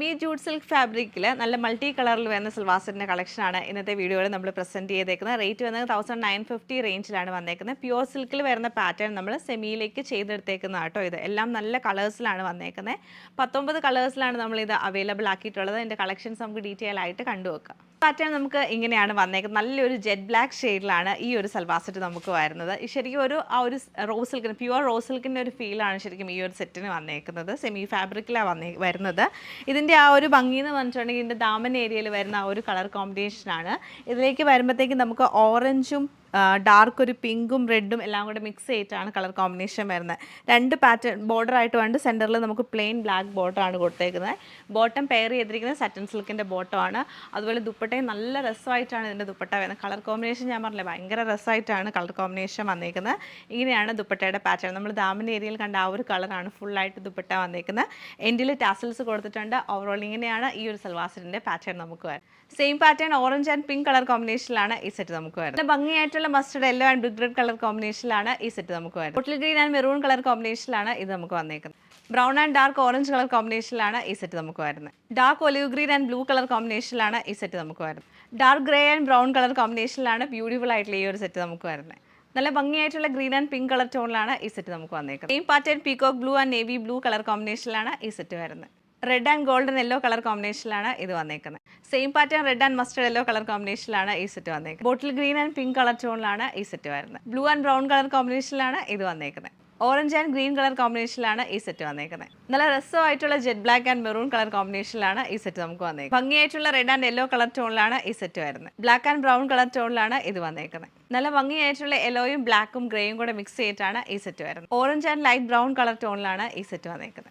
Semi jute silk ഫാബ്രിക്കിൽ നല്ല multi കളറിൽ വരുന്ന സിൽവാസറിൻ്റെ കളക്ഷനാണ് ഇന്നത്തെ വീഡിയോയിൽ നമ്മൾ പ്രസൻറ്റ് ചെയ്തേക്കുന്നത്. റേറ്റ് വന്നത് 1950 റേഞ്ചിലാണ് വന്നേക്കുന്നത്. പ്യുവർ സിൽക്കിൽ വരുന്ന പാറ്റേൺ നമ്മൾ സെമിയിലേക്ക് ചെയ്തെടുത്തേക്കുന്ന കേട്ടോ. ഇത് എല്ലാം നല്ല കളേഴ്സിലാണ് വന്നേക്കുന്നത്. 19 കളേഴ്സിലാണ് നമ്മളിത് അവൈലബിൾ ആക്കിയിട്ടുള്ളത്. ഇതിൻ്റെ കളക്ഷൻസ് നമുക്ക് ഡീറ്റെയിൽ ആയിട്ട് കണ്ടുവെക്കാം. പാറ്റേൺ നമുക്ക് ഇങ്ങനെയാണ് വന്നേക്കുന്നത്. നല്ലൊരു ജെറ്റ് ബ്ലാക്ക് ഷെയ്ഡിലാണ് ഈ ഒരു സൽവാർ സെറ്റ് നമുക്ക് വരുന്നത്. ശരിക്കും ഒരു റോസ് സിൽക്കിന് പ്യുവർ റോസ് സിൽക്കിൻ്റെ ഒരു ഫീലാണ് ശരിക്കും ഈ ഒരു സെറ്റിന് വന്നേക്കുന്നത്. സെമി ഫാബ്രിക്കിലാണ് വരുന്നത്. ഇതിൻ്റെ ആ ഒരു ഭംഗി എന്ന് പറഞ്ഞിട്ടുണ്ടെങ്കിൽ ഇതിൻ്റെ ദാമൻ ഏരിയയിൽ വരുന്ന ആ ഒരു കളർ കോമ്പിനേഷനാണ്. ഇതിലേക്ക് വരുമ്പോഴത്തേക്കും നമുക്ക് ഓറഞ്ചും ഡാർക്ക് ഒരു പിങ്കും റെഡും എല്ലാം കൂടെ മിക്സ് ചെയ്തിട്ടാണ് കളർ കോമ്പിനേഷൻ വരുന്നത്. രണ്ട് പാറ്റേൺ ബോർഡർ ആയിട്ട് വേണ്ട സെൻറ്ററിൽ നമുക്ക് പ്ലെയിൻ ബ്ലാക്ക് ബോട്ടമാണ് കൊടുത്തേക്കുന്നത്. ബോട്ടം പെയർ ചെയ്തിരിക്കുന്നത് സറ്റൻ സിൽക്കിൻ്റെ ബോട്ടമാണ്. അതുപോലെ ദുപ്പട്ടയും നല്ല രസമായിട്ടാണ് ഇതിൻ്റെ ദുപ്പട്ട വരുന്നത്. കളർ കോമ്പിനേഷൻ ഞാൻ പറഞ്ഞില്ല, ഭയങ്കര രസമായിട്ടാണ് കളർ കോമ്പിനേഷൻ വന്നേക്കുന്നത്. ഇങ്ങനെയാണ് ദുപ്പട്ടയുടെ പാറ്റേൺ. നമ്മൾ ദാമൻ ഏരിയയിൽ കണ്ട ആ ഒരു കളറാണ് ഫുള്ളായിട്ട് ദുപ്പട്ട വന്നേക്കുന്നത്. എൻഡിൽ ടാസൽസ് കൊടുത്തിട്ടുണ്ട്. ഓവറോൾ ഇങ്ങനെയാണ് ഈ ഒരു സൽവാസിൻ്റെ പാറ്റേൺ നമുക്ക് വരുന്നത്. Same pattern orange and pink colour കോമ്പിനേഷനിലാണ് ഈ സെറ്റ് നമുക്ക് വരുന്നത്. ഭംഗിയായിട്ടുള്ള mustard yellow and brick red colour കോമ്പിനേഷനിലാണ് ഈ സെറ്റ് നമുക്ക് വരുന്നത്. Bottle green and maroon colour കോമ്പിനേഷനിലാണ് ഇത് നമുക്ക് വന്നേക്കുന്നത്. Brown and dark orange colour കോമ്പിനേഷനിലാണ് ഈ സെറ്റ് നമുക്ക് വരുന്നത്. Dark olive green and blue colour കോമ്പിനേഷനിലാണ് ഈ സെറ്റ് നമുക്ക് വരുന്നത്. Dark grey and brown colour കോമ്പിനേഷനിലാണ് ബ്യൂട്ടിഫുൾ ആയിട്ടുള്ള ഈ ഒരു സെറ്റ് നമുക്ക് വരുന്നത്. നല്ല ഭംഗിയായിട്ടുള്ള ഗ്രീൻ ആൻഡ് പിങ്ക് കളർ ടോണിലാണ് ഈ സെറ്റ് നമുക്ക് വന്നേക്കുന്നത്. Same pattern peacock blue and navy blue colour കോമ്പിനേഷനിലാണ് ഈ സെറ്റ് വരുന്നത്. Red and golden yellow colour കോമ്പിനേഷനിലാണ് ഇത് വന്നേക്കുന്നത്. Same pattern red and mustard yellow colour കോമ്പിനേഷനിലാണ് ഈ സെറ്റ് വന്നേക്കുന്നത്. Bottle green and pink colour ടോണിലാണ് ഈ സെറ്റ് വരുന്നത്. ബ്ലൂ ആൻഡ് ബ്രൗൺ കളർ കോമ്പിനേഷനിലാണ് ഇത് വന്നേക്കുന്നത്. ഓറഞ്ച് ആൻഡ് ഗ്രീൻ കളർ കോമ്പിനേഷനിലാണ് ഈ സെറ്റ് വന്നേക്കുന്നത്. നല്ല രസമായിട്ടുള്ള jet black and maroon colour കോമ്പിനേഷനിലാണ് ഈ സെറ്റ് നമുക്ക് വന്നേക്കുന്നത്. ഭംഗിയായിട്ടുള്ള റെഡ് ആൻഡ് യെല്ലോ കളർ ടോണിലാണ് ഈ സെറ്റ് വരുന്നത്. ബ്ലാക്ക് ആൻഡ് ബ്രൗൺ കളർ ടോണിലാണ് ഇത് വന്നേക്കുന്നത്. നല്ല ഭംഗിയായിട്ടുള്ള യെല്ലോയും ബ്ലാക്കും ഗ്രേയും കൂടെ മിക്സ് ചെയ്തിട്ടാണ് ഈ സെറ്റ് വരുന്നത്. Orange and light brown colour ടോണിലാണ് ഈ സെറ്റ് വന്നേക്കുന്നത്.